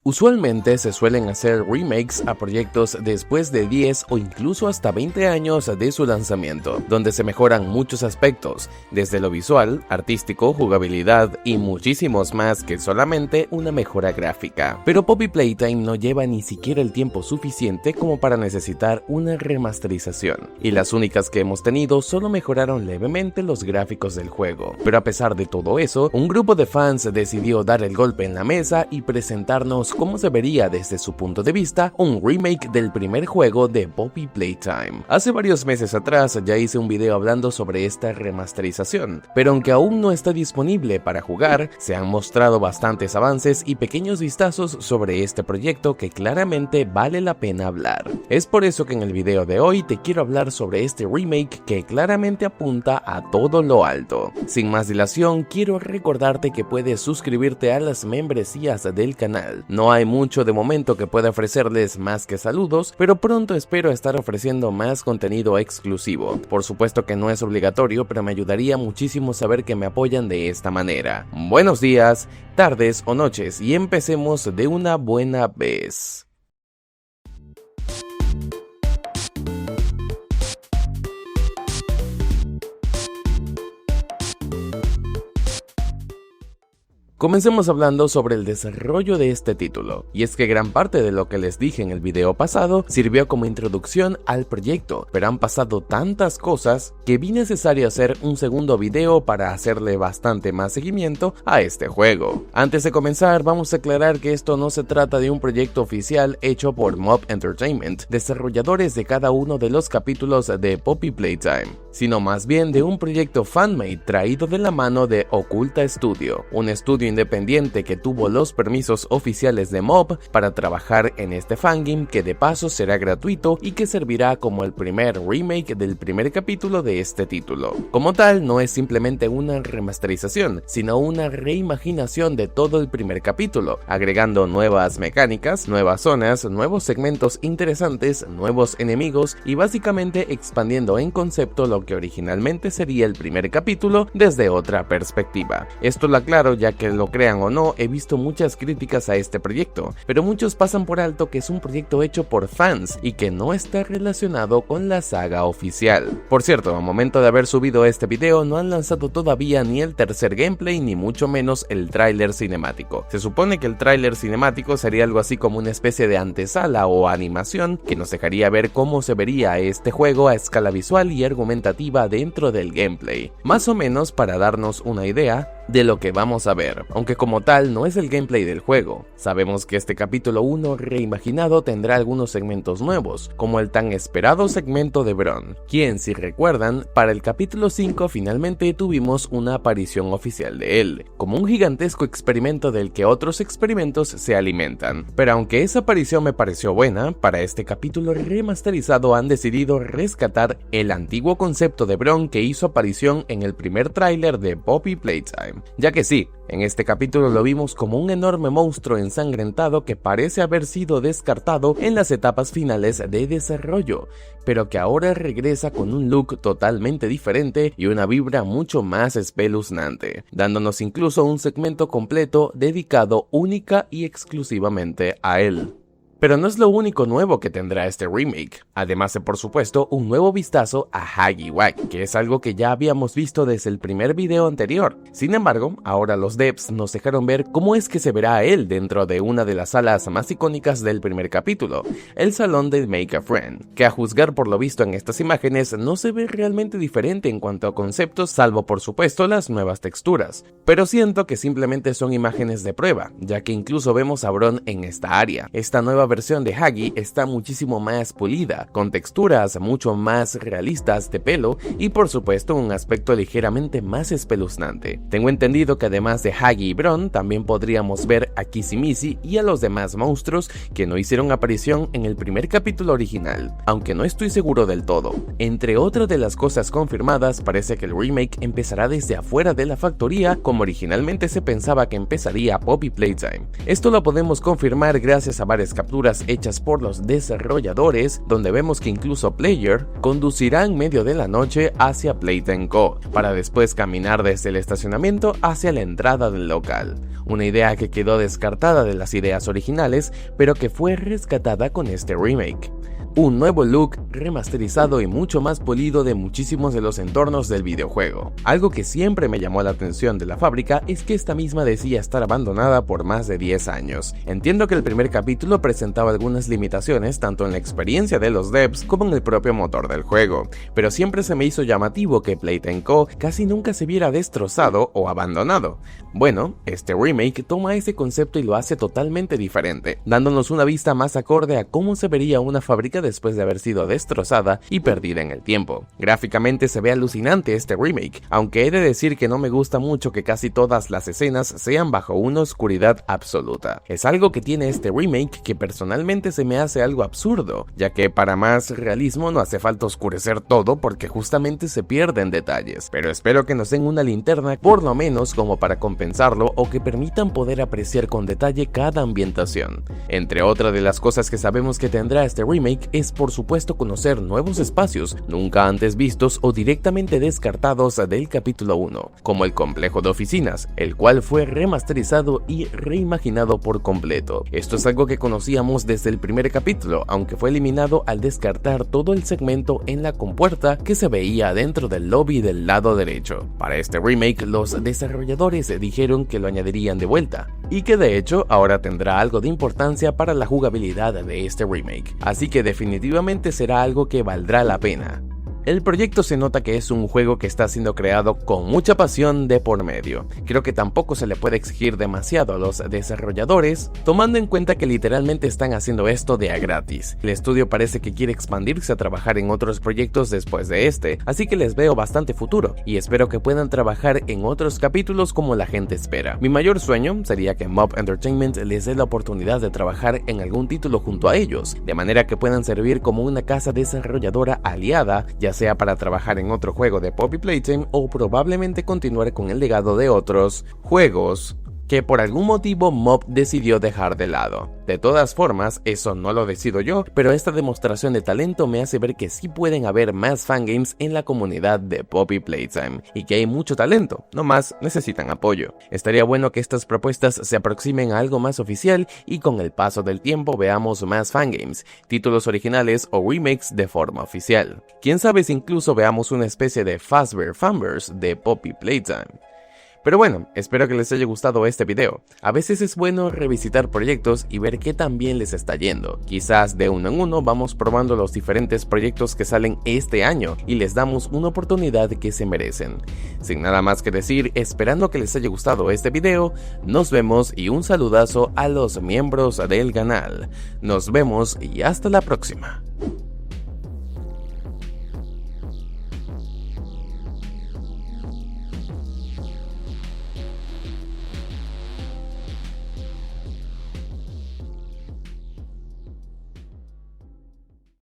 Usualmente se suelen hacer remakes a proyectos después de 10 o incluso hasta 20 años de su lanzamiento, donde se mejoran muchos aspectos, desde lo visual, artístico, jugabilidad y muchísimos más que solamente una mejora gráfica. Pero Poppy Playtime no lleva ni siquiera el tiempo suficiente como para necesitar una remasterización, y las únicas que hemos tenido solo mejoraron levemente los gráficos del juego. Pero a pesar de todo eso, un grupo de fans decidió dar el golpe en la mesa y presentarnos cómo se vería desde su punto de vista un remake del primer juego de Poppy Playtime. Hace varios meses atrás ya hice un video hablando sobre esta remasterización, pero aunque aún no está disponible para jugar, se han mostrado bastantes avances y pequeños vistazos sobre este proyecto que claramente vale la pena hablar. Es por eso que en el video de hoy te quiero hablar sobre este remake que claramente apunta a todo lo alto. Sin más dilación, quiero recordarte que puedes suscribirte a las membresías del canal. No hay mucho de momento que pueda ofrecerles más que saludos, pero pronto espero estar ofreciendo más contenido exclusivo. Por supuesto que no es obligatorio, pero me ayudaría muchísimo saber que me apoyan de esta manera. Buenos días, tardes o noches, y empecemos de una buena vez. Comencemos hablando sobre el desarrollo de este título, y es que gran parte de lo que les dije en el video pasado sirvió como introducción al proyecto, pero han pasado tantas cosas que vi necesario hacer un segundo video para hacerle bastante más seguimiento a este juego. Antes de comenzar, vamos a aclarar que esto no se trata de un proyecto oficial hecho por Mob Entertainment, desarrolladores de cada uno de los capítulos de Poppy Playtime, sino más bien de un proyecto fanmade traído de la mano de Oculta Studio, un estudio independiente que tuvo los permisos oficiales de Mob para trabajar en este fangame, que de paso será gratuito y que servirá como el primer remake del primer capítulo de este título. Como tal, no es simplemente una remasterización, sino una reimaginación de todo el primer capítulo, agregando nuevas mecánicas, nuevas zonas, nuevos segmentos interesantes, nuevos enemigos y básicamente expandiendo en concepto lo que originalmente sería el primer capítulo desde otra perspectiva. Esto lo aclaro ya que, lo crean o no, he visto muchas críticas a este proyecto, pero muchos pasan por alto que es un proyecto hecho por fans y que no está relacionado con la saga oficial. Por cierto, al momento de haber subido este video no han lanzado todavía ni el tercer gameplay ni mucho menos el tráiler cinemático. Se supone que el tráiler cinemático sería algo así como una especie de antesala o animación que nos dejaría ver cómo se vería este juego a escala visual y argumentativa dentro del gameplay, más o menos para darnos una idea de lo que vamos a ver, aunque como tal no es el gameplay del juego. Sabemos que este capítulo 1 reimaginado tendrá algunos segmentos nuevos, como el tan esperado segmento de Bron, quien, si recuerdan, para el capítulo 5 finalmente tuvimos una aparición oficial de él, como un gigantesco experimento del que otros experimentos se alimentan. Pero aunque esa aparición me pareció buena, para este capítulo remasterizado han decidido rescatar el antiguo concepto de Bron que hizo aparición en el primer tráiler de Poppy Playtime, ya que sí, en este capítulo lo vimos como un enorme monstruo ensangrentado que parece haber sido descartado en las etapas finales de desarrollo, pero que ahora regresa con un look totalmente diferente y una vibra mucho más espeluznante, dándonos incluso un segmento completo dedicado única y exclusivamente a él. Pero no es lo único nuevo que tendrá este remake, además de por supuesto un nuevo vistazo a Huggy Wuggy, que es algo que ya habíamos visto desde el primer video anterior. Sin embargo, ahora los devs nos dejaron ver cómo es que se verá a él dentro de una de las salas más icónicas del primer capítulo, el salón de Make a Friend, que a juzgar por lo visto en estas imágenes no se ve realmente diferente en cuanto a conceptos, salvo por supuesto las nuevas texturas, pero siento que simplemente son imágenes de prueba, ya que incluso vemos a Bron en esta área. Esta nueva versión de Huggy está muchísimo más pulida, con texturas mucho más realistas de pelo y por supuesto un aspecto ligeramente más espeluznante. Tengo entendido que además de Huggy y Bron también podríamos ver a Kissy y a los demás monstruos que no hicieron aparición en el primer capítulo original, aunque no estoy seguro del todo. Entre otras de las cosas confirmadas, parece que el remake empezará desde afuera de la factoría como originalmente se pensaba que empezaría Poppy Playtime. Esto lo podemos confirmar gracias a varias capturas aventuras hechas por los desarrolladores, donde vemos que incluso Player conducirá en medio de la noche hacia Playtime Co, para después caminar desde el estacionamiento hacia la entrada del local. Una idea que quedó descartada de las ideas originales, pero que fue rescatada con este remake. Un nuevo look remasterizado y mucho más pulido de muchísimos de los entornos del videojuego. Algo que siempre me llamó la atención de la fábrica es que esta misma decía estar abandonada por más de 10 años. Entiendo que el primer capítulo presentaba algunas limitaciones tanto en la experiencia de los devs como en el propio motor del juego, pero siempre se me hizo llamativo que Playtime Co casi nunca se viera destrozado o abandonado. Bueno, este remake toma ese concepto y lo hace totalmente diferente, dándonos una vista más acorde a cómo se vería una fábrica después de haber sido destrozada y perdida en el tiempo. Gráficamente se ve alucinante este remake, aunque he de decir que no me gusta mucho que casi todas las escenas sean bajo una oscuridad absoluta. Es algo que tiene este remake que personalmente se me hace algo absurdo, ya que para más realismo no hace falta oscurecer todo porque justamente se pierden detalles, pero espero que nos den una linterna por lo menos como para compensarlo o que permitan poder apreciar con detalle cada ambientación. Entre otras de las cosas que sabemos que tendrá este remake es por supuesto conocer nuevos espacios nunca antes vistos o directamente descartados del capítulo 1, como el complejo de oficinas, el cual fue remasterizado y reimaginado por completo. Esto es algo que conocíamos desde el primer capítulo, aunque fue eliminado al descartar todo el segmento en la compuerta que se veía dentro del lobby del lado derecho. Para este remake, los desarrolladores dijeron que lo añadirían de vuelta, y que de hecho ahora tendrá algo de importancia para la jugabilidad de este remake, así que definitivamente será algo que valdrá la pena. El proyecto se nota que es un juego que está siendo creado con mucha pasión de por medio. Creo que tampoco se le puede exigir demasiado a los desarrolladores, tomando en cuenta que literalmente están haciendo esto de a gratis. El estudio parece que quiere expandirse a trabajar en otros proyectos después de este, así que les veo bastante futuro, y espero que puedan trabajar en otros capítulos como la gente espera. Mi mayor sueño sería que Mob Entertainment les dé la oportunidad de trabajar en algún título junto a ellos, de manera que puedan servir como una casa desarrolladora aliada, ya sea para trabajar en otro juego de Poppy Playtime o probablemente continuar con el legado de otros juegos que por algún motivo Mob decidió dejar de lado. De todas formas, eso no lo decido yo, pero esta demostración de talento me hace ver que sí pueden haber más fangames en la comunidad de Poppy Playtime, y que hay mucho talento, nomás necesitan apoyo. Estaría bueno que estas propuestas se aproximen a algo más oficial y con el paso del tiempo veamos más fangames, títulos originales o remakes de forma oficial. Quién sabe si incluso veamos una especie de Fazbear Fanverse de Poppy Playtime. Pero bueno, espero que les haya gustado este video. A veces es bueno revisitar proyectos y ver qué tan bien les está yendo. Quizás de uno en uno vamos probando los diferentes proyectos que salen este año y les damos una oportunidad que se merecen. Sin nada más que decir, esperando que les haya gustado este video, nos vemos y un saludazo a los miembros del canal. Nos vemos y hasta la próxima.